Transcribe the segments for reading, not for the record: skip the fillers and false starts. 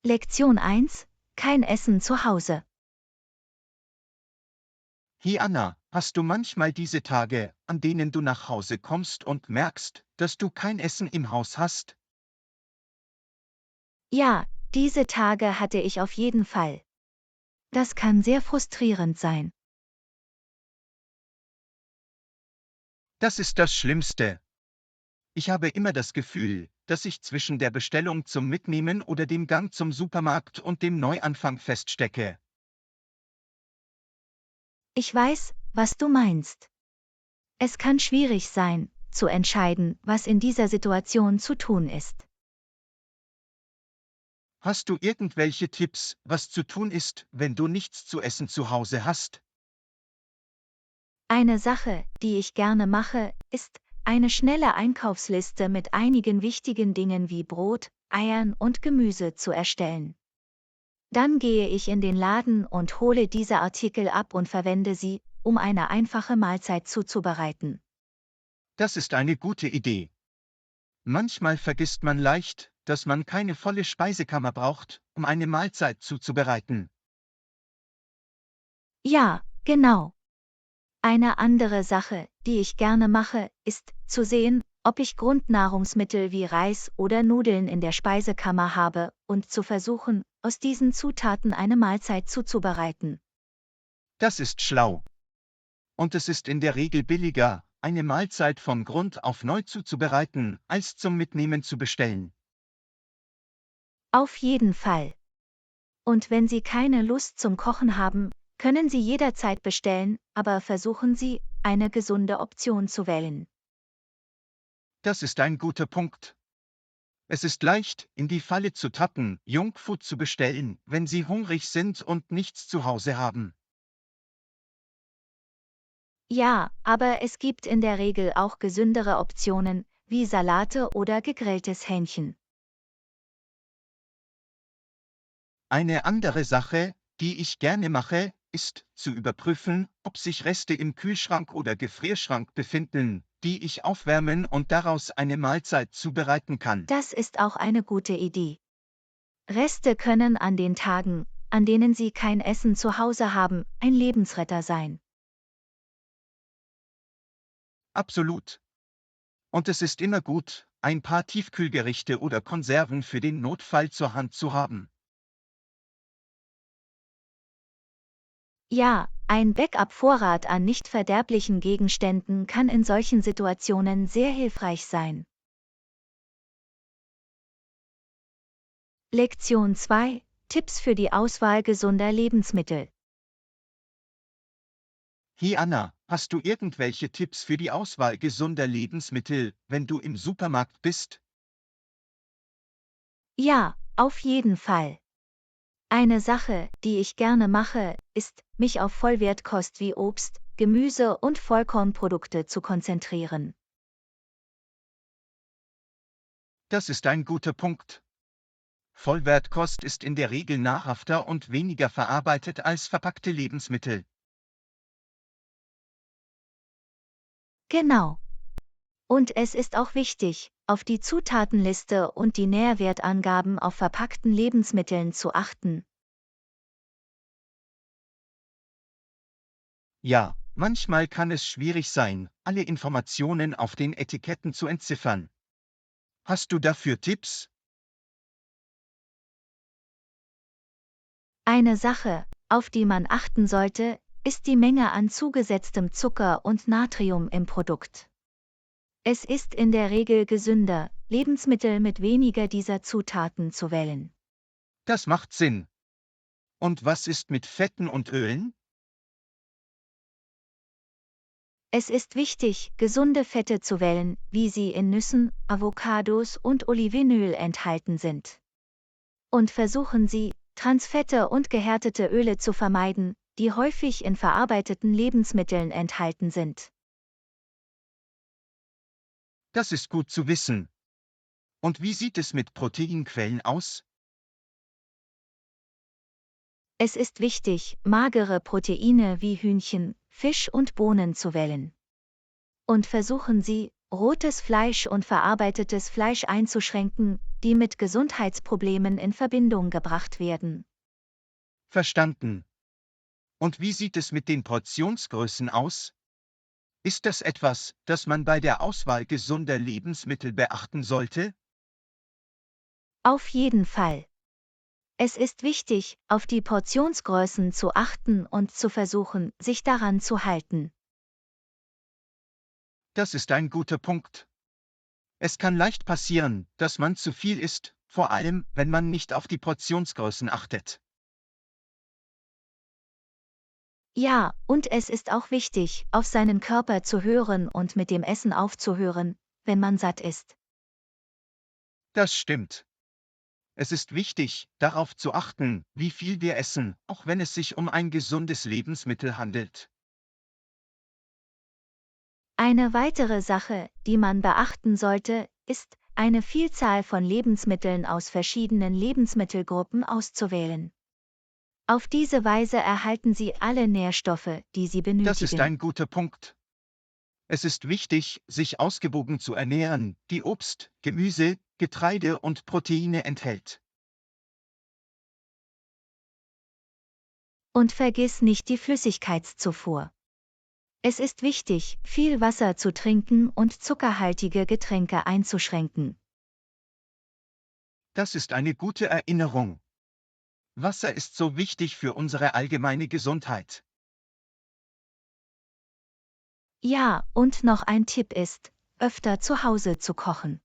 Lektion 1: Kein Essen zu Hause. Hey Anna, hast du manchmal diese Tage, an denen du nach Hause kommst und merkst, dass du kein Essen im Haus hast? Ja, diese Tage hatte ich auf jeden Fall. Das kann sehr frustrierend sein. Das ist das Schlimmste. Ich habe immer das Gefühl, dass ich zwischen der Bestellung zum Mitnehmen oder dem Gang zum Supermarkt und dem Neuanfang feststecke. Ich weiß, was du meinst. Es kann schwierig sein, zu entscheiden, was in dieser Situation zu tun ist. Hast du irgendwelche Tipps, was zu tun ist, wenn du nichts zu essen zu Hause hast? Eine Sache, die ich gerne mache, ist, eine schnelle Einkaufsliste mit einigen wichtigen Dingen wie Brot, Eiern und Gemüse zu erstellen. Dann gehe ich in den Laden und hole diese Artikel ab und verwende sie, um eine einfache Mahlzeit zuzubereiten. Das ist eine gute Idee. Manchmal vergisst man leicht, dass man keine volle Speisekammer braucht, um eine Mahlzeit zuzubereiten. Ja, genau. Eine andere Sache, die ich gerne mache, ist, zu sehen, ob ich Grundnahrungsmittel wie Reis oder Nudeln in der Speisekammer habe und zu versuchen, aus diesen Zutaten eine Mahlzeit zuzubereiten. Das ist schlau. Und es ist in der Regel billiger, eine Mahlzeit von Grund auf neu zuzubereiten, als zum Mitnehmen zu bestellen. Auf jeden Fall. Und wenn Sie keine Lust zum Kochen haben, können Sie jederzeit bestellen, aber versuchen Sie, eine gesunde Option zu wählen. Das ist ein guter Punkt. Es ist leicht, in die Falle zu tappen, Junkfood zu bestellen, wenn Sie hungrig sind und nichts zu Hause haben. Ja, aber es gibt in der Regel auch gesündere Optionen, wie Salate oder gegrilltes Hähnchen. Eine andere Sache, die ich gerne mache, ist, zu überprüfen, ob sich Reste im Kühlschrank oder Gefrierschrank befinden, die ich aufwärmen und daraus eine Mahlzeit zubereiten kann. Das ist auch eine gute Idee. Reste können an den Tagen, an denen Sie kein Essen zu Hause haben, ein Lebensretter sein. Absolut. Und es ist immer gut, ein paar Tiefkühlgerichte oder Konserven für den Notfall zur Hand zu haben. Ja, ein Backup-Vorrat an nicht verderblichen Gegenständen kann in solchen Situationen sehr hilfreich sein. Lektion 2: Tipps für die Auswahl gesunder Lebensmittel. Hey Anna, hast du irgendwelche Tipps für die Auswahl gesunder Lebensmittel, wenn du im Supermarkt bist? Ja, auf jeden Fall. Eine Sache, die ich gerne mache, ist, mich auf Vollwertkost wie Obst, Gemüse und Vollkornprodukte zu konzentrieren. Das ist ein guter Punkt. Vollwertkost ist in der Regel nahrhafter und weniger verarbeitet als verpackte Lebensmittel. Genau. Und es ist auch wichtig, auf die Zutatenliste und die Nährwertangaben auf verpackten Lebensmitteln zu achten. Ja, manchmal kann es schwierig sein, alle Informationen auf den Etiketten zu entziffern. Hast du dafür Tipps? Eine Sache, auf die man achten sollte, ist die Menge an zugesetztem Zucker und Natrium im Produkt. Es ist in der Regel gesünder, Lebensmittel mit weniger dieser Zutaten zu wählen. Das macht Sinn. Und was ist mit Fetten und Ölen? Es ist wichtig, gesunde Fette zu wählen, wie sie in Nüssen, Avocados und Olivenöl enthalten sind. Und versuchen Sie, Transfette und gehärtete Öle zu vermeiden, die häufig in verarbeiteten Lebensmitteln enthalten sind. Das ist gut zu wissen. Und wie sieht es mit Proteinquellen aus? Es ist wichtig, magere Proteine wie Hühnchen, Fisch und Bohnen zu wählen. Und versuchen Sie, rotes Fleisch und verarbeitetes Fleisch einzuschränken, die mit Gesundheitsproblemen in Verbindung gebracht werden. Verstanden. Und wie sieht es mit den Portionsgrößen aus? Ist das etwas, das man bei der Auswahl gesunder Lebensmittel beachten sollte? Auf jeden Fall. Es ist wichtig, auf die Portionsgrößen zu achten und zu versuchen, sich daran zu halten. Das ist ein guter Punkt. Es kann leicht passieren, dass man zu viel isst, vor allem, wenn man nicht auf die Portionsgrößen achtet. Ja, und es ist auch wichtig, auf seinen Körper zu hören und mit dem Essen aufzuhören, wenn man satt ist. Das stimmt. Es ist wichtig, darauf zu achten, wie viel wir essen, auch wenn es sich um ein gesundes Lebensmittel handelt. Eine weitere Sache, die man beachten sollte, ist, eine Vielzahl von Lebensmitteln aus verschiedenen Lebensmittelgruppen auszuwählen. Auf diese Weise erhalten Sie alle Nährstoffe, die Sie Das ist benötigen. ein guter Punkt. Es ist wichtig, sich ausgewogen zu ernähren, die Obst, Gemüse, Getreide und Proteine enthält. Und vergiss nicht die Flüssigkeitszufuhr. Es ist wichtig, viel Wasser zu trinken und zuckerhaltige Getränke einzuschränken. Das ist eine gute Erinnerung. Wasser ist so wichtig für unsere allgemeine Gesundheit. Ja, und noch ein Tipp ist, öfter zu Hause zu kochen.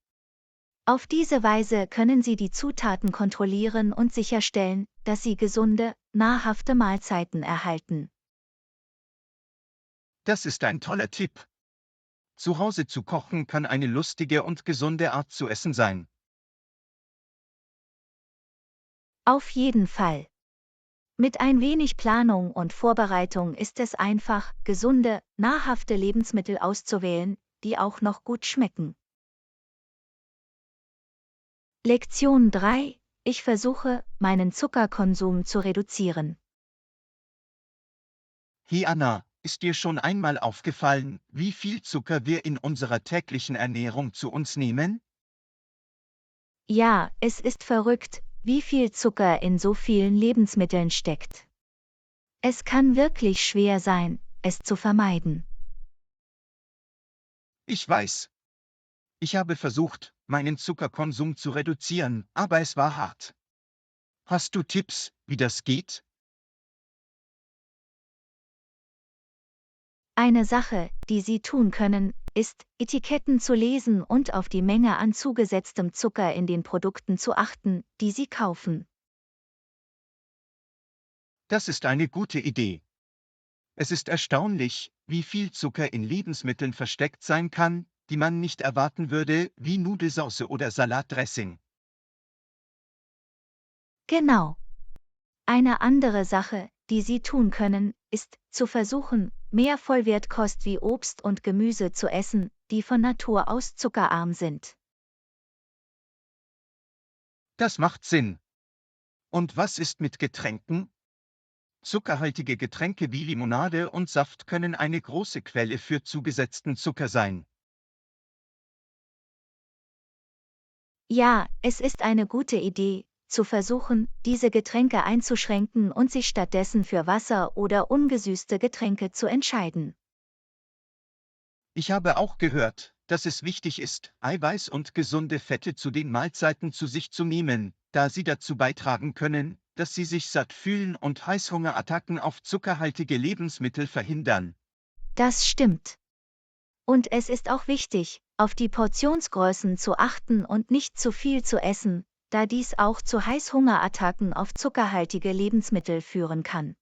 Auf diese Weise können Sie die Zutaten kontrollieren und sicherstellen, dass Sie gesunde, nahrhafte Mahlzeiten erhalten. Das ist ein toller Tipp. Zu Hause zu kochen kann eine lustige und gesunde Art zu essen sein. Auf jeden Fall. Mit ein wenig Planung und Vorbereitung ist es einfach, gesunde, nahrhafte Lebensmittel auszuwählen, die auch noch gut schmecken. Lektion 3: Ich versuche, meinen Zuckerkonsum zu reduzieren. Hey Anna, ist dir schon einmal aufgefallen, wie viel Zucker wir in unserer täglichen Ernährung zu uns nehmen? Ja, es ist verrückt, wie viel Zucker in so vielen Lebensmitteln steckt. Es kann wirklich schwer sein, es zu vermeiden. Ich weiß. Ich habe versucht, meinen Zuckerkonsum zu reduzieren, aber es war hart. Hast du Tipps, wie das geht? Eine Sache, die Sie tun können, ist, Etiketten zu lesen und auf die Menge an zugesetztem Zucker in den Produkten zu achten, die Sie kaufen. Das ist eine gute Idee. Es ist erstaunlich, wie viel Zucker in Lebensmitteln versteckt sein kann, die man nicht erwarten würde, wie Nudelsauce oder Salatdressing. Genau. Eine andere Sache, die Sie tun können, ist, zu versuchen, mehr Vollwertkost wie Obst und Gemüse zu essen, die von Natur aus zuckerarm sind. Das macht Sinn. Und was ist mit Getränken? Zuckerhaltige Getränke wie Limonade und Saft können eine große Quelle für zugesetzten Zucker sein. Ja, es ist eine gute Idee, zu versuchen, diese Getränke einzuschränken und sich stattdessen für Wasser oder ungesüßte Getränke zu entscheiden. Ich habe auch gehört, dass es wichtig ist, Eiweiß und gesunde Fette zu den Mahlzeiten zu sich zu nehmen, da sie dazu beitragen können, dass sie sich satt fühlen und Heißhungerattacken auf zuckerhaltige Lebensmittel verhindern. Das stimmt. Und es ist auch wichtig, auf die Portionsgrößen zu achten und nicht zu viel zu essen, da dies auch zu Heißhungerattacken auf zuckerhaltige Lebensmittel führen kann.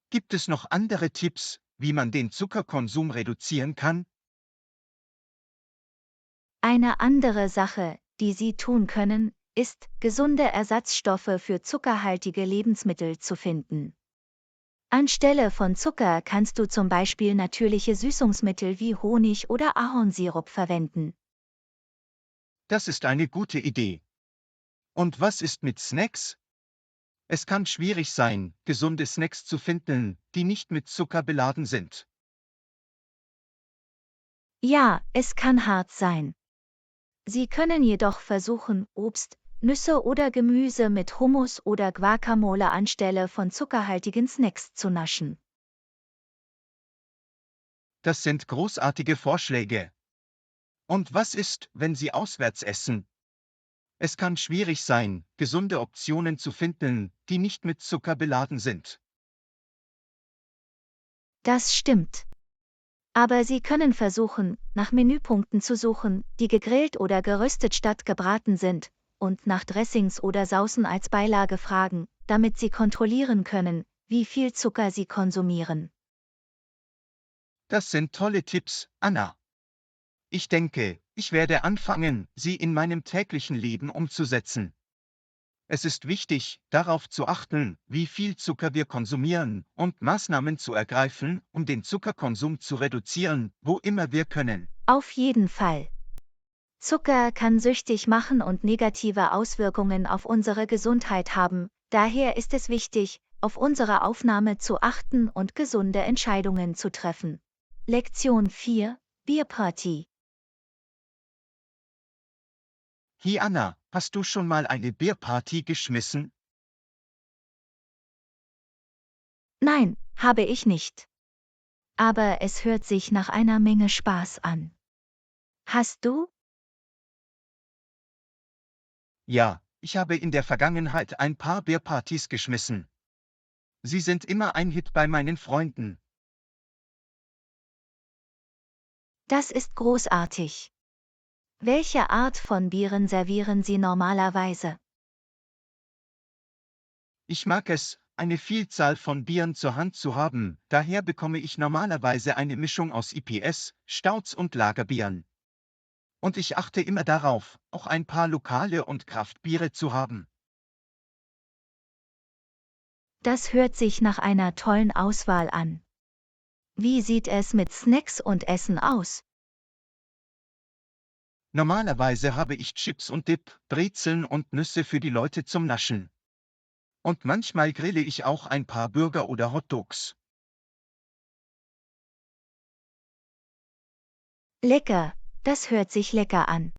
Gibt es noch andere Tipps, wie man den Zuckerkonsum reduzieren kann? Eine andere Sache, die Sie tun können, ist, gesunde Ersatzstoffe für zuckerhaltige Lebensmittel zu finden. Anstelle von Zucker kannst du zum Beispiel natürliche Süßungsmittel wie Honig oder Ahornsirup verwenden. Das ist eine gute Idee. Und was ist mit Snacks? Es kann schwierig sein, gesunde Snacks zu finden, die nicht mit Zucker beladen sind. Ja, es kann hart sein. Sie können jedoch versuchen, Obst, Nüsse oder Gemüse mit Hummus oder Guacamole anstelle von zuckerhaltigen Snacks zu naschen. Das sind großartige Vorschläge. Und was ist, wenn Sie auswärts essen? Es kann schwierig sein, gesunde Optionen zu finden, die nicht mit Zucker beladen sind. Das stimmt. Aber Sie können versuchen, nach Menüpunkten zu suchen, die gegrillt oder geröstet statt gebraten sind, und nach Dressings oder Saucen als Beilage fragen, damit Sie kontrollieren können, wie viel Zucker Sie konsumieren. Das sind tolle Tipps, Anna. Ich denke, ich werde anfangen, sie in meinem täglichen Leben umzusetzen. Es ist wichtig, darauf zu achten, wie viel Zucker wir konsumieren und Maßnahmen zu ergreifen, um den Zuckerkonsum zu reduzieren, wo immer wir können. Auf jeden Fall. Zucker kann süchtig machen und negative Auswirkungen auf unsere Gesundheit haben, daher ist es wichtig, auf unsere Aufnahme zu achten und gesunde Entscheidungen zu treffen. Lektion 4: Bierparty. Hi Anna, hast du schon mal eine Bierparty geschmissen? Nein, habe ich nicht. Aber es hört sich nach einer Menge Spaß an. Hast du? Ja, ich habe in der Vergangenheit ein paar Bierpartys geschmissen. Sie sind immer ein Hit bei meinen Freunden. Das ist großartig. Welche Art von Bieren servieren Sie normalerweise? Ich mag es, eine Vielzahl von Bieren zur Hand zu haben, daher bekomme ich normalerweise eine Mischung aus IPS, Stouts und Lagerbieren. Und ich achte immer darauf, auch ein paar lokale und Kraftbiere zu haben. Das hört sich nach einer tollen Auswahl an. Wie sieht es mit Snacks und Essen aus? Normalerweise habe ich Chips und Dip, Brezeln und Nüsse für die Leute zum Naschen. Und manchmal grille ich auch ein paar Burger oder Hotdogs. Lecker, das hört sich lecker an.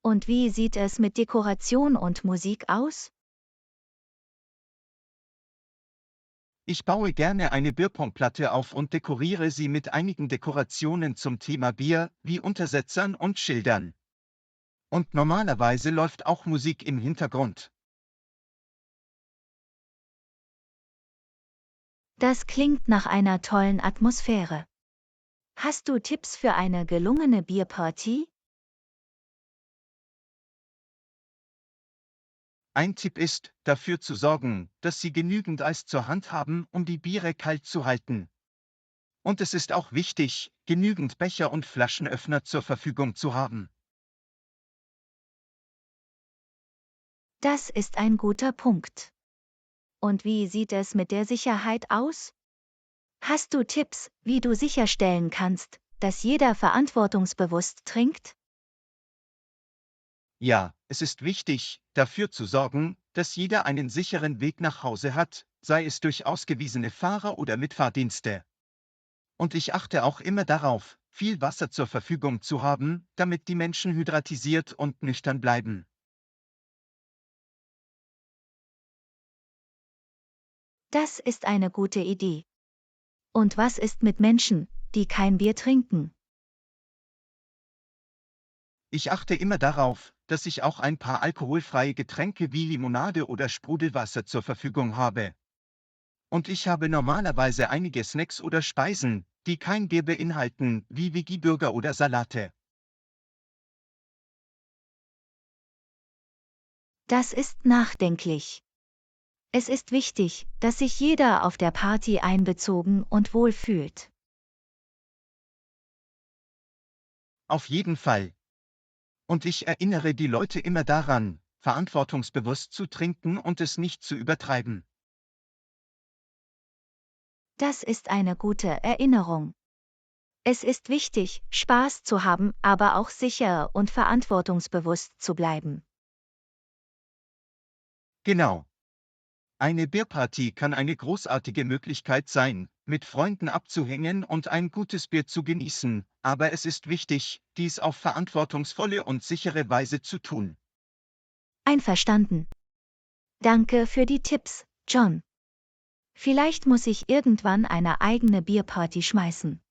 Und wie sieht es mit Dekoration und Musik aus? Ich baue gerne eine Bierpongplatte auf und dekoriere sie mit einigen Dekorationen zum Thema Bier, wie Untersetzern und Schildern. Und normalerweise läuft auch Musik im Hintergrund. Das klingt nach einer tollen Atmosphäre. Hast du Tipps für eine gelungene Bierparty? Ein Tipp ist, dafür zu sorgen, dass Sie genügend Eis zur Hand haben, um die Biere kalt zu halten. Und es ist auch wichtig, genügend Becher und Flaschenöffner zur Verfügung zu haben. Das ist ein guter Punkt. Und wie sieht es mit der Sicherheit aus? Hast du Tipps, wie du sicherstellen kannst, dass jeder verantwortungsbewusst trinkt? Ja, es ist wichtig, dafür zu sorgen, dass jeder einen sicheren Weg nach Hause hat, sei es durch ausgewiesene Fahrer oder Mitfahrdienste. Und ich achte auch immer darauf, viel Wasser zur Verfügung zu haben, damit die Menschen hydratisiert und nüchtern bleiben. Das ist eine gute Idee. Und was ist mit Menschen, die kein Bier trinken? Ich achte immer darauf, dass ich auch ein paar alkoholfreie Getränke wie Limonade oder Sprudelwasser zur Verfügung habe. Und ich habe normalerweise einige Snacks oder Speisen, die kein Bier beinhalten, wie Veggie-Burger oder Salate. Das ist nachdenklich. Es ist wichtig, dass sich jeder auf der Party einbezogen und wohl fühlt. Auf jeden Fall. Und ich erinnere die Leute immer daran, verantwortungsbewusst zu trinken und es nicht zu übertreiben. Das ist eine gute Erinnerung. Es ist wichtig, Spaß zu haben, aber auch sicher und verantwortungsbewusst zu bleiben. Genau. Eine Bierparty kann eine großartige Möglichkeit sein, mit Freunden abzuhängen und ein gutes Bier zu genießen, aber es ist wichtig, dies auf verantwortungsvolle und sichere Weise zu tun. Einverstanden. Danke für die Tipps, John. Vielleicht muss ich irgendwann eine eigene Bierparty schmeißen.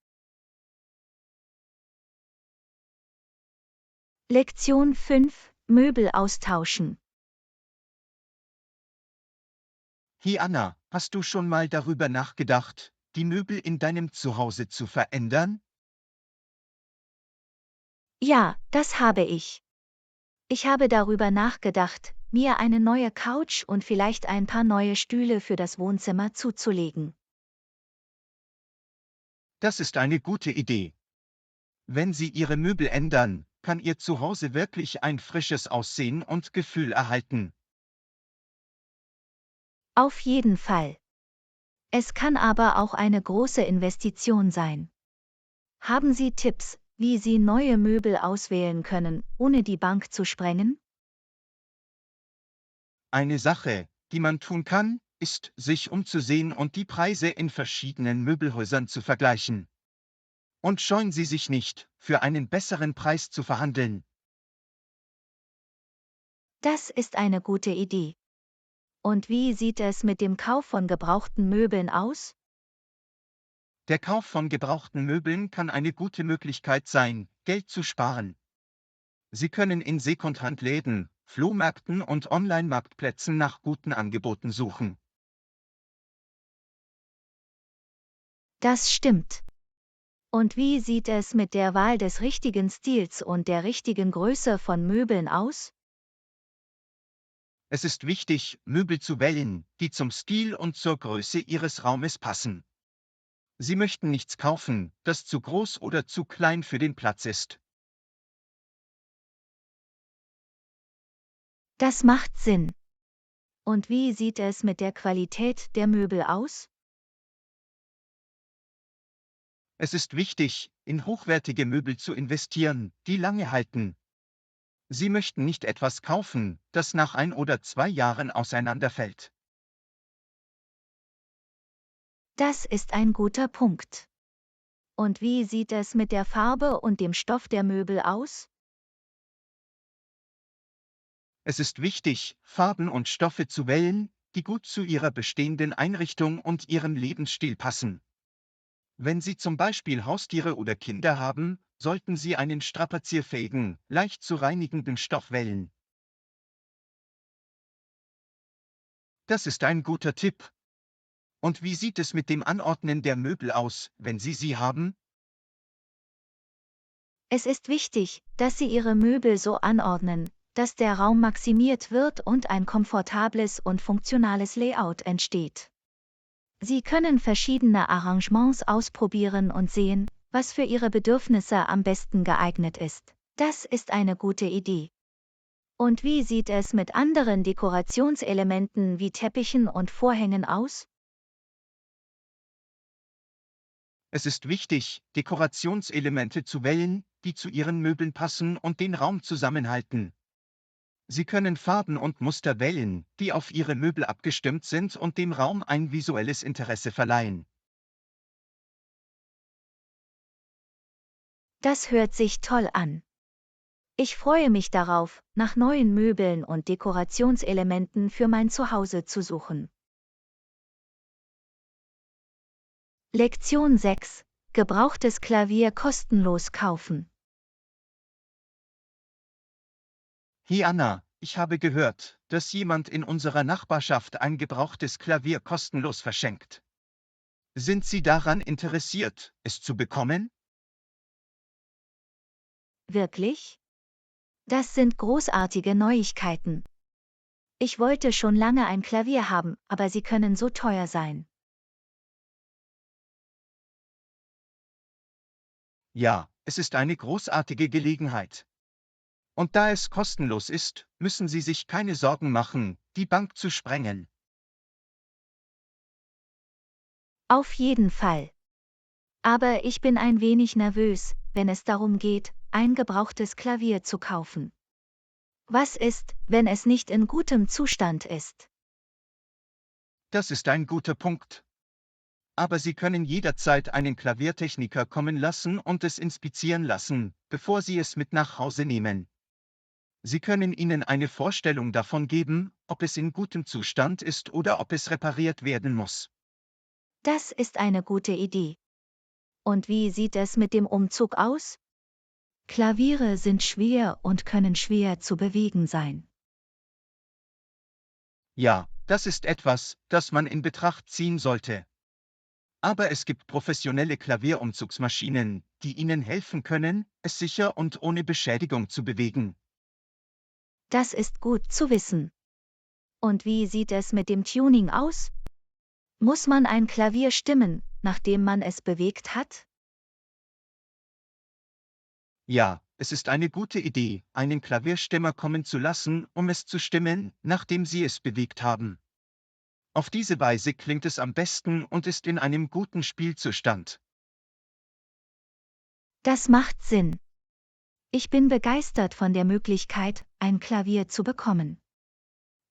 Lektion 5: Möbel austauschen. Hey Anna, hast du schon mal darüber nachgedacht, die Möbel in deinem Zuhause zu verändern? Ja, das habe ich. Ich habe darüber nachgedacht, mir eine neue Couch und vielleicht ein paar neue Stühle für das Wohnzimmer zuzulegen. Das ist eine gute Idee. Wenn Sie Ihre Möbel ändern, kann Ihr Zuhause wirklich ein frisches Aussehen und Gefühl erhalten. Auf jeden Fall. Es kann aber auch eine große Investition sein. Haben Sie Tipps, wie Sie neue Möbel auswählen können, ohne die Bank zu sprengen? Eine Sache, die man tun kann, ist, sich umzusehen und die Preise in verschiedenen Möbelhäusern zu vergleichen. Und scheuen Sie sich nicht, für einen besseren Preis zu verhandeln. Das ist eine gute Idee. Und wie sieht es mit dem Kauf von gebrauchten Möbeln aus? Der Kauf von gebrauchten Möbeln kann eine gute Möglichkeit sein, Geld zu sparen. Sie können in Secondhand-Läden, Flohmärkten und Online-Marktplätzen nach guten Angeboten suchen. Das stimmt. Und wie sieht es mit der Wahl des richtigen Stils und der richtigen Größe von Möbeln aus? Es ist wichtig, Möbel zu wählen, die zum Stil und zur Größe Ihres Raumes passen. Sie möchten nichts kaufen, das zu groß oder zu klein für den Platz ist. Das macht Sinn. Und wie sieht es mit der Qualität der Möbel aus? Es ist wichtig, in hochwertige Möbel zu investieren, die lange halten. Sie möchten nicht etwas kaufen, das nach 1 oder 2 Jahren auseinanderfällt. Das ist ein guter Punkt. Und wie sieht es mit der Farbe und dem Stoff der Möbel aus? Es ist wichtig, Farben und Stoffe zu wählen, die gut zu Ihrer bestehenden Einrichtung und Ihrem Lebensstil passen. Wenn Sie zum Beispiel Haustiere oder Kinder haben, sollten Sie einen strapazierfähigen, leicht zu reinigenden Stoff wählen. Das ist ein guter Tipp. Und wie sieht es mit dem Anordnen der Möbel aus, wenn Sie sie haben? Es ist wichtig, dass Sie Ihre Möbel so anordnen, dass der Raum maximiert wird und ein komfortables und funktionales Layout entsteht. Sie können verschiedene Arrangements ausprobieren und sehen, was für Ihre Bedürfnisse am besten geeignet ist. Das ist eine gute Idee. Und wie sieht es mit anderen Dekorationselementen wie Teppichen und Vorhängen aus? Es ist wichtig, Dekorationselemente zu wählen, die zu Ihren Möbeln passen und den Raum zusammenhalten. Sie können Farben und Muster wählen, die auf Ihre Möbel abgestimmt sind und dem Raum ein visuelles Interesse verleihen. Das hört sich toll an. Ich freue mich darauf, nach neuen Möbeln und Dekorationselementen für mein Zuhause zu suchen. Lektion 6: Gebrauchtes Klavier kostenlos kaufen. Hey Anna, ich habe gehört, dass jemand in unserer Nachbarschaft ein gebrauchtes Klavier kostenlos verschenkt. Sind Sie daran interessiert, es zu bekommen? Wirklich? Das sind großartige Neuigkeiten. Ich wollte schon lange ein Klavier haben, aber sie können so teuer sein. Ja, es ist eine großartige Gelegenheit. Und da es kostenlos ist, müssen Sie sich keine Sorgen machen, die Bank zu sprengen. Auf jeden Fall. Aber ich bin ein wenig nervös, wenn es darum geht, ein gebrauchtes Klavier zu kaufen. Was ist, wenn es nicht in gutem Zustand ist? Das ist ein guter Punkt. Aber Sie können jederzeit einen Klaviertechniker kommen lassen und es inspizieren lassen, bevor Sie es mit nach Hause nehmen. Sie können Ihnen eine Vorstellung davon geben, ob es in gutem Zustand ist oder ob es repariert werden muss. Das ist eine gute Idee. Und wie sieht es mit dem Umzug aus? Klaviere sind schwer und können schwer zu bewegen sein. Ja, das ist etwas, das man in Betracht ziehen sollte. Aber es gibt professionelle Klavierumzugsmaschinen, die Ihnen helfen können, es sicher und ohne Beschädigung zu bewegen. Das ist gut zu wissen. Und wie sieht es mit dem Tuning aus? Muss man ein Klavier stimmen, nachdem man es bewegt hat? Ja, es ist eine gute Idee, einen Klavierstimmer kommen zu lassen, um es zu stimmen, nachdem Sie es bewegt haben. Auf diese Weise klingt es am besten und ist in einem guten Spielzustand. Das macht Sinn. Ich bin begeistert von der Möglichkeit, ein Klavier zu bekommen.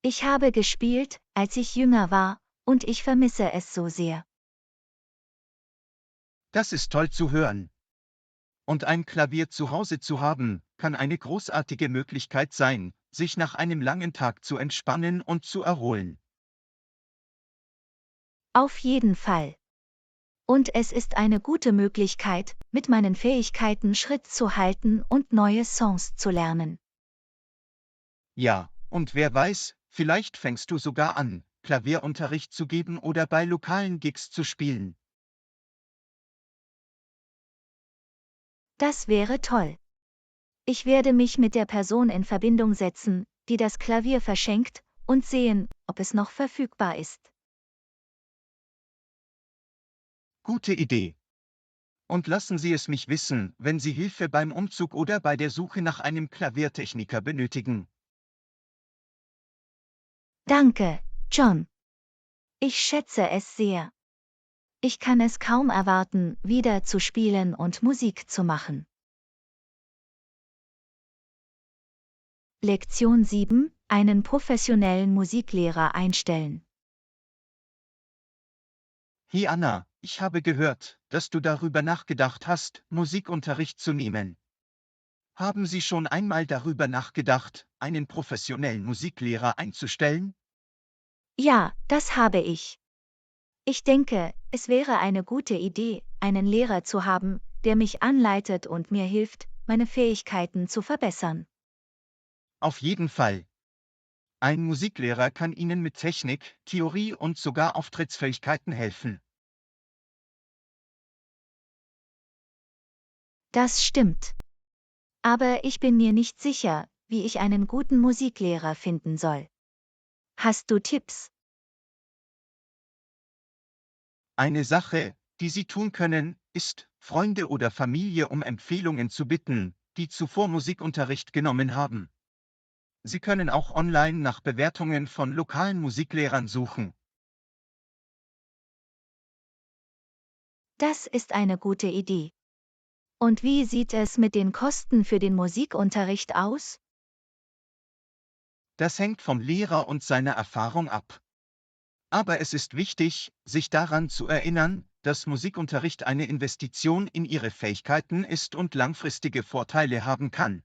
Ich habe gespielt, als ich jünger war, und ich vermisse es so sehr. Das ist toll zu hören. Und ein Klavier zu Hause zu haben, kann eine großartige Möglichkeit sein, sich nach einem langen Tag zu entspannen und zu erholen. Auf jeden Fall. Und es ist eine gute Möglichkeit, mit meinen Fähigkeiten Schritt zu halten und neue Songs zu lernen. Ja, und wer weiß, vielleicht fängst du sogar an, Klavierunterricht zu geben oder bei lokalen Gigs zu spielen. Das wäre toll. Ich werde mich mit der Person in Verbindung setzen, die das Klavier verschenkt, und sehen, ob es noch verfügbar ist. Gute Idee. Und lassen Sie es mich wissen, wenn Sie Hilfe beim Umzug oder bei der Suche nach einem Klaviertechniker benötigen. Danke, John. Ich schätze es sehr. Ich kann es kaum erwarten, wieder zu spielen und Musik zu machen. Lektion 7: Einen professionellen Musiklehrer einstellen. Hey Anna, ich habe gehört, dass du darüber nachgedacht hast, Musikunterricht zu nehmen. Haben Sie schon einmal darüber nachgedacht, einen professionellen Musiklehrer einzustellen? Ja, das habe ich. Ich denke, es wäre eine gute Idee, einen Lehrer zu haben, der mich anleitet und mir hilft, meine Fähigkeiten zu verbessern. Auf jeden Fall. Ein Musiklehrer kann Ihnen mit Technik, Theorie und sogar Auftrittsfähigkeiten helfen. Das stimmt. Aber ich bin mir nicht sicher, wie ich einen guten Musiklehrer finden soll. Hast du Tipps? Eine Sache, die Sie tun können, ist, Freunde oder Familie um Empfehlungen zu bitten, die zuvor Musikunterricht genommen haben. Sie können auch online nach Bewertungen von lokalen Musiklehrern suchen. Das ist eine gute Idee. Und wie sieht es mit den Kosten für den Musikunterricht aus? Das hängt vom Lehrer und seiner Erfahrung ab. Aber es ist wichtig, sich daran zu erinnern, dass Musikunterricht eine Investition in Ihre Fähigkeiten ist und langfristige Vorteile haben kann.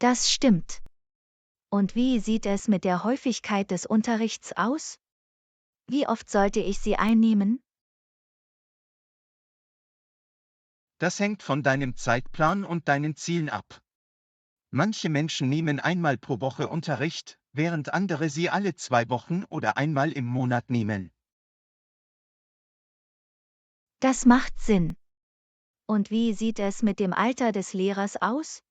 Das stimmt. Und wie sieht es mit der Häufigkeit des Unterrichts aus? Wie oft sollte ich sie einnehmen? Das hängt von deinem Zeitplan und deinen Zielen ab. Manche Menschen nehmen einmal pro Woche Unterricht, während andere sie alle 2 Wochen oder einmal im Monat nehmen. Das macht Sinn. Und wie sieht es mit dem Alter des Lehrers aus?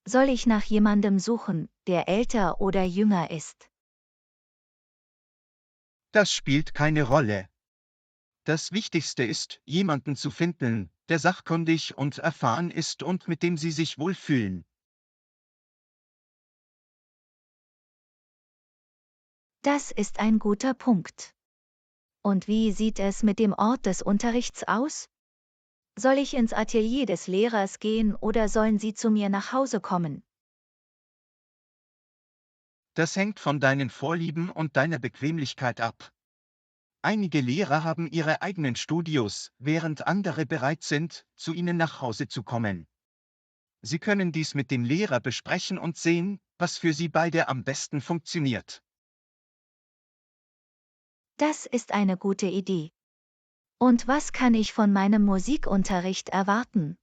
Soll ich nach jemandem suchen, der älter oder jünger ist? Das spielt keine Rolle. Das Wichtigste ist, jemanden zu finden, der sachkundig und erfahren ist und mit dem Sie sich wohlfühlen. Das ist ein guter Punkt. Und wie sieht es mit dem Ort des Unterrichts aus? Soll ich ins Atelier des Lehrers gehen oder sollen sie zu mir nach Hause kommen? Das hängt von deinen Vorlieben und deiner Bequemlichkeit ab. Einige Lehrer haben ihre eigenen Studios, während andere bereit sind, zu ihnen nach Hause zu kommen. Sie können dies mit dem Lehrer besprechen und sehen, was für Sie beide am besten funktioniert. Das ist eine gute Idee. Und was kann ich von meinem Musikunterricht erwarten?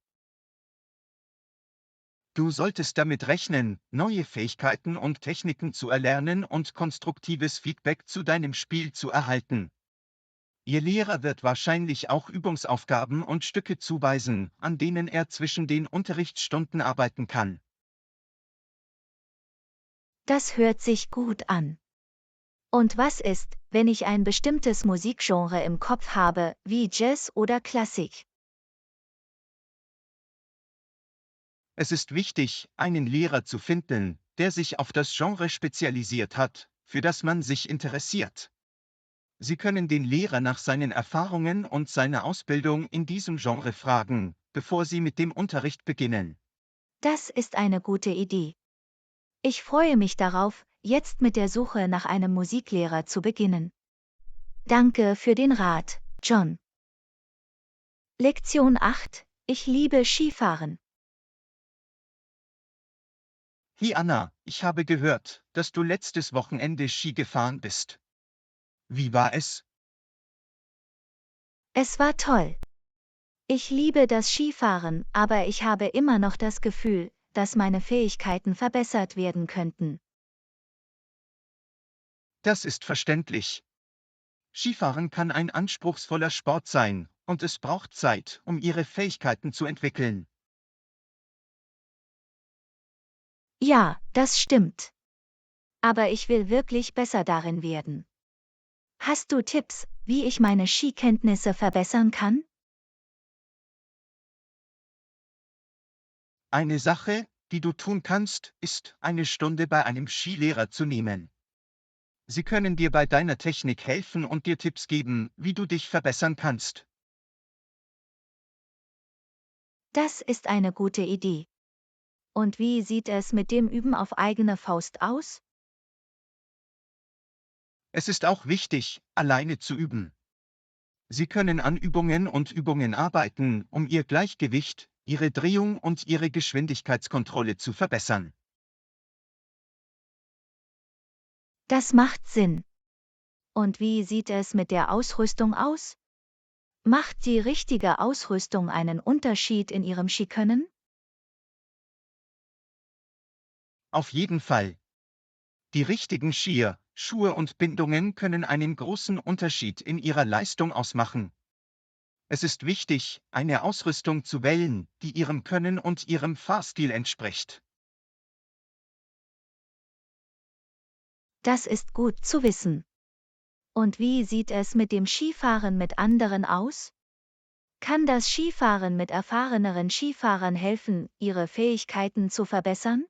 Du solltest damit rechnen, neue Fähigkeiten und Techniken zu erlernen und konstruktives Feedback zu deinem Spiel zu erhalten. Ihr Lehrer wird wahrscheinlich auch Übungsaufgaben und Stücke zuweisen, an denen er zwischen den Unterrichtsstunden arbeiten kann. Das hört sich gut an. Und was ist, wenn ich ein bestimmtes Musikgenre im Kopf habe, wie Jazz oder Klassik? Es ist wichtig, einen Lehrer zu finden, der sich auf das Genre spezialisiert hat, für das man sich interessiert. Sie können den Lehrer nach seinen Erfahrungen und seiner Ausbildung in diesem Genre fragen, bevor Sie mit dem Unterricht beginnen. Das ist eine gute Idee. Ich freue mich darauf, jetzt mit der Suche nach einem Musiklehrer zu beginnen. Danke für den Rat, John. Lektion 8. Ich liebe Skifahren. Hi Anna, ich habe gehört, dass du letztes Wochenende Ski gefahren bist. Wie war es? Es war toll. Ich liebe das Skifahren, aber ich habe immer noch das Gefühl, dass meine Fähigkeiten verbessert werden könnten. Das ist verständlich. Skifahren kann ein anspruchsvoller Sport sein, und es braucht Zeit, um ihre Fähigkeiten zu entwickeln. Ja, das stimmt. Aber ich will wirklich besser darin werden. Hast du Tipps, wie ich meine Skikenntnisse verbessern kann? Eine Sache, die du tun kannst, ist, eine Stunde bei einem Skilehrer zu nehmen. Sie können dir bei deiner Technik helfen und dir Tipps geben, wie du dich verbessern kannst. Das ist eine gute Idee. Und wie sieht es mit dem Üben auf eigene Faust aus? Es ist auch wichtig, alleine zu üben. Sie können an Übungen und Übungen arbeiten, um Ihr Gleichgewicht, Ihre Drehung und Ihre Geschwindigkeitskontrolle zu verbessern. Das macht Sinn. Und wie sieht es mit der Ausrüstung aus? Macht die richtige Ausrüstung einen Unterschied in Ihrem Skikönnen? Auf jeden Fall. Die richtigen Skier, Schuhe und Bindungen können einen großen Unterschied in ihrer Leistung ausmachen. Es ist wichtig, eine Ausrüstung zu wählen, die Ihrem Können und Ihrem Fahrstil entspricht. Das ist gut zu wissen. Und wie sieht es mit dem Skifahren mit anderen aus? Kann das Skifahren mit erfahreneren Skifahrern helfen, ihre Fähigkeiten zu verbessern?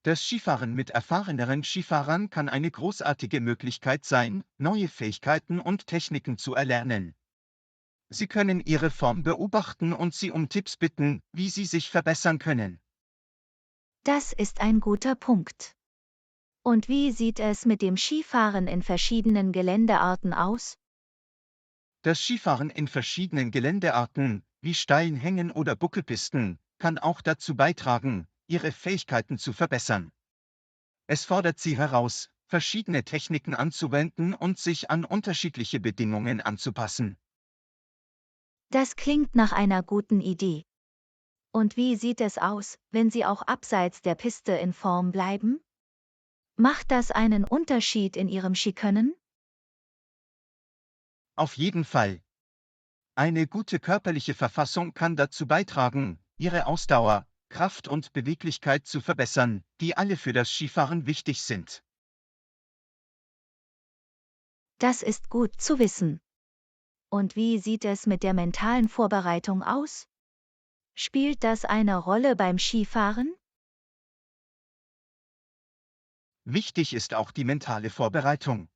Das Skifahren mit erfahreneren Skifahrern kann eine großartige Möglichkeit sein, neue Fähigkeiten und Techniken zu erlernen. Sie können Ihre Form beobachten und Sie um Tipps bitten, wie Sie sich verbessern können. Das ist ein guter Punkt. Und wie sieht es mit dem Skifahren in verschiedenen Geländearten aus? Das Skifahren in verschiedenen Geländearten, wie steilen Hängen oder Buckelpisten, kann auch dazu beitragen, Ihre Fähigkeiten zu verbessern. Es fordert Sie heraus, verschiedene Techniken anzuwenden und sich an unterschiedliche Bedingungen anzupassen. Das klingt nach einer guten Idee. Und wie sieht es aus, wenn Sie auch abseits der Piste in Form bleiben? Macht das einen Unterschied in Ihrem Skikönnen? Auf jeden Fall. Eine gute körperliche Verfassung kann dazu beitragen, Ihre Ausdauer, Kraft und Beweglichkeit zu verbessern, die alle für das Skifahren wichtig sind. Das ist gut zu wissen. Und wie sieht es mit der mentalen Vorbereitung aus? Spielt das eine Rolle beim Skifahren? Wichtig ist auch die mentale Vorbereitung.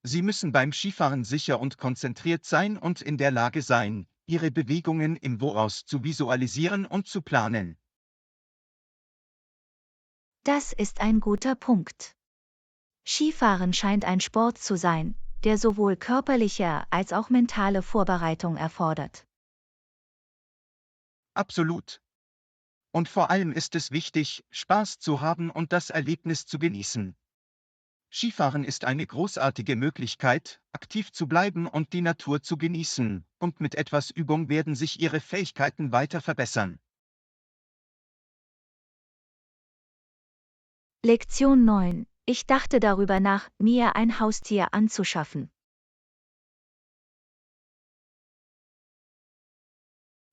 Sie müssen beim Skifahren sicher und konzentriert sein und in der Lage sein, Ihre Bewegungen im Voraus zu visualisieren und zu planen. Das ist ein guter Punkt. Skifahren scheint ein Sport zu sein, der sowohl körperliche als auch mentale Vorbereitung erfordert. Absolut. Und vor allem ist es wichtig, Spaß zu haben und das Erlebnis zu genießen. Skifahren ist eine großartige Möglichkeit, aktiv zu bleiben und die Natur zu genießen, und mit etwas Übung werden sich Ihre Fähigkeiten weiter verbessern. Lektion 9. Ich dachte darüber nach, mir ein Haustier anzuschaffen.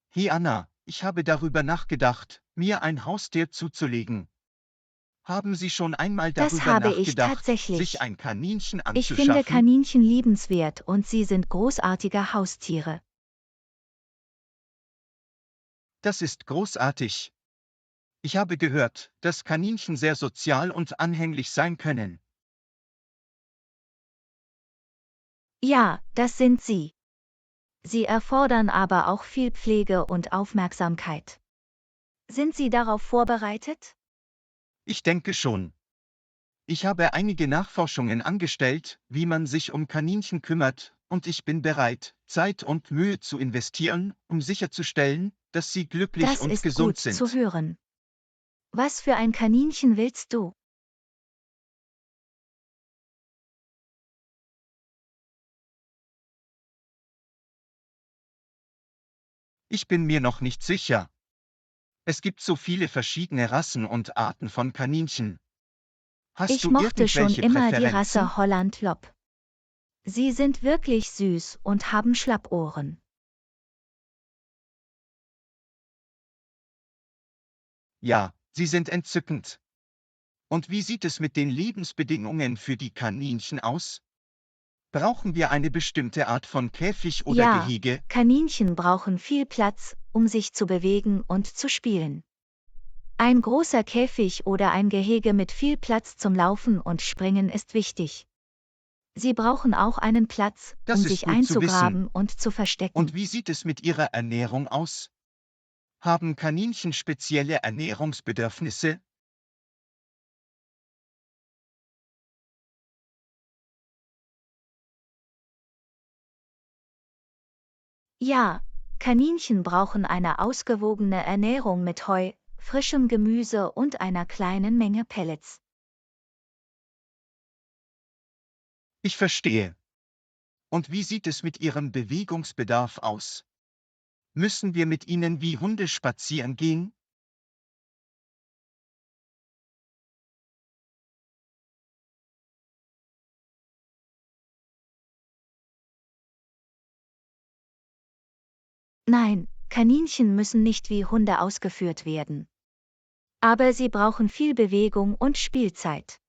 Hey Anna, ich habe darüber nachgedacht, mir ein Haustier zuzulegen. Haben Sie schon einmal Das darüber habe ich nachgedacht, sich tatsächlich. ein Kaninchen Ich finde anzuschaffen? Kaninchen liebenswert und sie sind großartige Haustiere. Das ist großartig. Ich habe gehört, dass Kaninchen sehr sozial und anhänglich sein können. Ja, das sind sie. Sie erfordern aber auch viel Pflege und Aufmerksamkeit. Sind Sie darauf vorbereitet? Ich denke schon. Ich habe einige Nachforschungen angestellt, wie man sich um Kaninchen kümmert, und ich bin bereit, Zeit und Mühe zu investieren, um sicherzustellen, dass sie glücklich Das und ist gut gesund zu sind. hören. Was für ein Kaninchen willst du? Ich bin mir noch nicht sicher. Es gibt so viele verschiedene Rassen und Arten von Kaninchen. Hast Ich du mochte schon irgendwelche immer die Präferenzen? Rasse Holland Lop. Sie sind wirklich süß und haben Schlappohren. Ja, sie sind entzückend. Und wie sieht es mit den Lebensbedingungen für die Kaninchen aus? Brauchen wir eine bestimmte Art von Käfig oder Ja, Gehege? Kaninchen brauchen viel Platz, um sich zu bewegen und zu spielen. Ein großer Käfig oder ein Gehege mit viel Platz zum Laufen und Springen ist wichtig. Sie brauchen auch einen Platz, um Das ist sich gut zu wissen. einzugraben und zu verstecken. Und wie sieht es mit ihrer Ernährung aus? Haben Kaninchen spezielle Ernährungsbedürfnisse? Ja, Kaninchen brauchen eine ausgewogene Ernährung mit Heu, frischem Gemüse und einer kleinen Menge Pellets. Ich verstehe. Und wie sieht es mit ihrem Bewegungsbedarf aus? Müssen wir mit ihnen wie Hunde spazieren gehen? Nein, Kaninchen müssen nicht wie Hunde ausgeführt werden. Aber sie brauchen viel Bewegung und Spielzeit.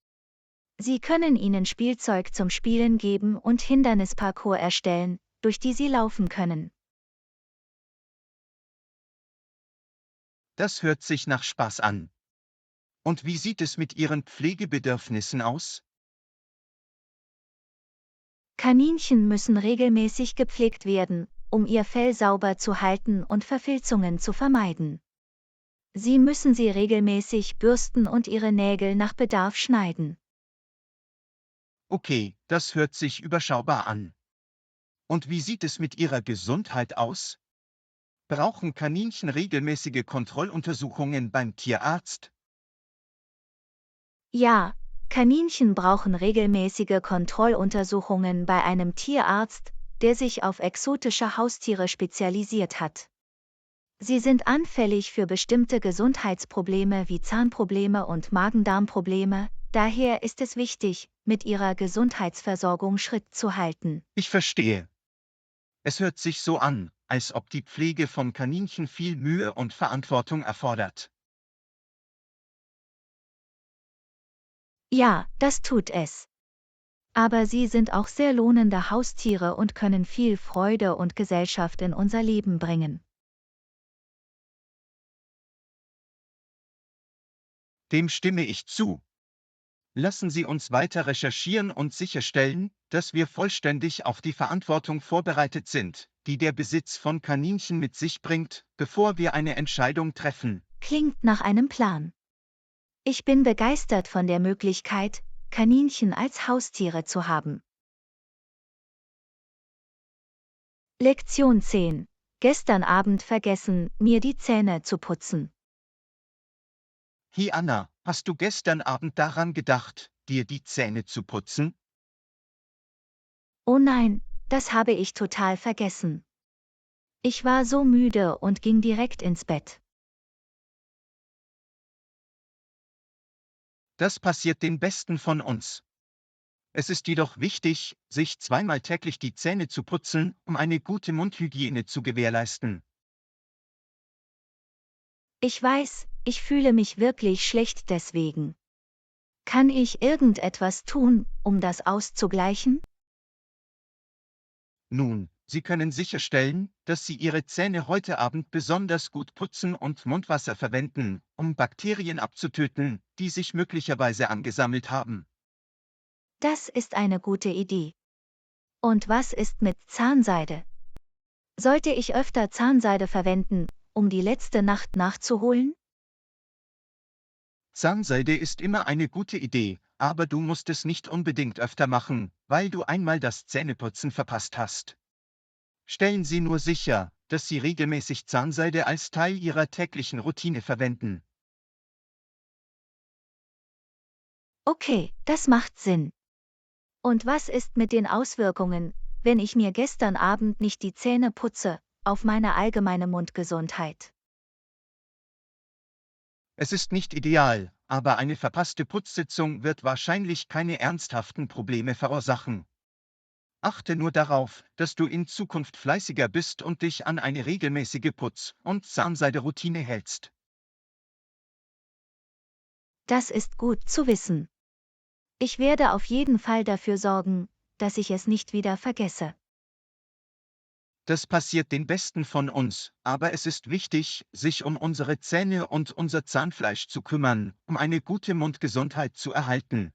Sie können ihnen Spielzeug zum Spielen geben und Hindernisparcours erstellen, durch die sie laufen können. Das hört sich nach Spaß an. Und wie sieht es mit ihren Pflegebedürfnissen aus? Kaninchen müssen regelmäßig gepflegt werden, um ihr Fell sauber zu halten und Verfilzungen zu vermeiden. Sie müssen sie regelmäßig bürsten und ihre Nägel nach Bedarf schneiden. Okay, das hört sich überschaubar an. Und wie sieht es mit ihrer Gesundheit aus? Brauchen Kaninchen regelmäßige Kontrolluntersuchungen beim Tierarzt? Ja, Kaninchen brauchen regelmäßige Kontrolluntersuchungen bei einem Tierarzt, der sich auf exotische Haustiere spezialisiert hat. Sie sind anfällig für bestimmte Gesundheitsprobleme wie Zahnprobleme und Magen-Darm-Probleme, daher ist es wichtig, mit ihrer Gesundheitsversorgung Schritt zu halten. Ich verstehe. Es hört sich so an, als ob die Pflege von Kaninchen viel Mühe und Verantwortung erfordert. Ja, das tut es. Aber sie sind auch sehr lohnende Haustiere und können viel Freude und Gesellschaft in unser Leben bringen. Dem stimme ich zu. Lassen Sie uns weiter recherchieren und sicherstellen, dass wir vollständig auf die Verantwortung vorbereitet sind, die der Besitz von Kaninchen mit sich bringt, bevor wir eine Entscheidung treffen. Klingt nach einem Plan. Ich bin begeistert von der Möglichkeit, Kaninchen als Haustiere zu haben. Lektion 10. Gestern Abend vergessen, mir die Zähne zu putzen. Hey Anna, hast du gestern Abend daran gedacht, dir die Zähne zu putzen? Oh nein, das habe ich total vergessen. Ich war so müde und ging direkt ins Bett. Das passiert den Besten von uns. Es ist jedoch wichtig, sich zweimal täglich die Zähne zu putzen, um eine gute Mundhygiene zu gewährleisten. Ich weiß, ich fühle mich wirklich schlecht deswegen. Kann ich irgendetwas tun, um das auszugleichen? Nun, Sie können sicherstellen, dass Sie Ihre Zähne heute Abend besonders gut putzen und Mundwasser verwenden, um Bakterien abzutöten, die sich möglicherweise angesammelt haben. Das ist eine gute Idee. Und was ist mit Zahnseide? Sollte ich öfter Zahnseide verwenden, um die letzte Nacht nachzuholen? Zahnseide ist immer eine gute Idee, aber du musst es nicht unbedingt öfter machen, weil du einmal das Zähneputzen verpasst hast. Stellen Sie nur sicher, dass Sie regelmäßig Zahnseide als Teil Ihrer täglichen Routine verwenden. Okay, das macht Sinn. Und was ist mit den Auswirkungen, wenn ich mir gestern Abend nicht die Zähne putze, auf meine allgemeine Mundgesundheit? Es ist nicht ideal, aber eine verpasste Putzsitzung wird wahrscheinlich keine ernsthaften Probleme verursachen. Achte nur darauf, dass du in Zukunft fleißiger bist und dich an eine regelmäßige Putz- und Zahnseide-Routine hältst. Das ist gut zu wissen. Ich werde auf jeden Fall dafür sorgen, dass ich es nicht wieder vergesse. Das passiert den Besten von uns, aber es ist wichtig, sich um unsere Zähne und unser Zahnfleisch zu kümmern, um eine gute Mundgesundheit zu erhalten.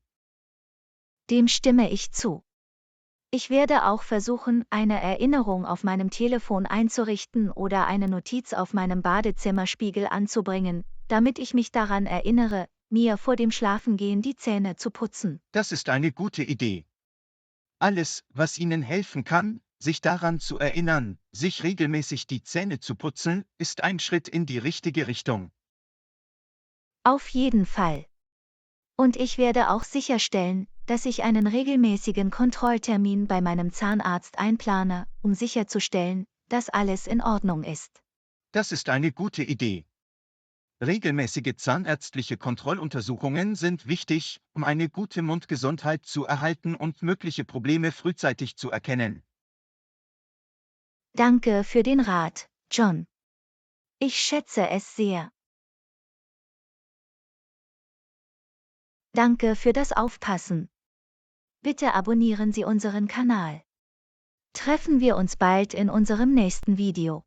Dem stimme ich zu. Ich werde auch versuchen, eine Erinnerung auf meinem Telefon einzurichten oder eine Notiz auf meinem Badezimmerspiegel anzubringen, damit ich mich daran erinnere, mir vor dem Schlafengehen die Zähne zu putzen. Das ist eine gute Idee. Alles, was Ihnen helfen kann, sich daran zu erinnern, sich regelmäßig die Zähne zu putzen, ist ein Schritt in die richtige Richtung. Auf jeden Fall. Und ich werde auch sicherstellen, dass ich einen regelmäßigen Kontrolltermin bei meinem Zahnarzt einplane, um sicherzustellen, dass alles in Ordnung ist. Das ist eine gute Idee. Regelmäßige zahnärztliche Kontrolluntersuchungen sind wichtig, um eine gute Mundgesundheit zu erhalten und mögliche Probleme frühzeitig zu erkennen. Danke für den Rat, John. Ich schätze es sehr. Danke für das Aufpassen. Bitte abonnieren Sie unseren Kanal. Treffen wir uns bald in unserem nächsten Video.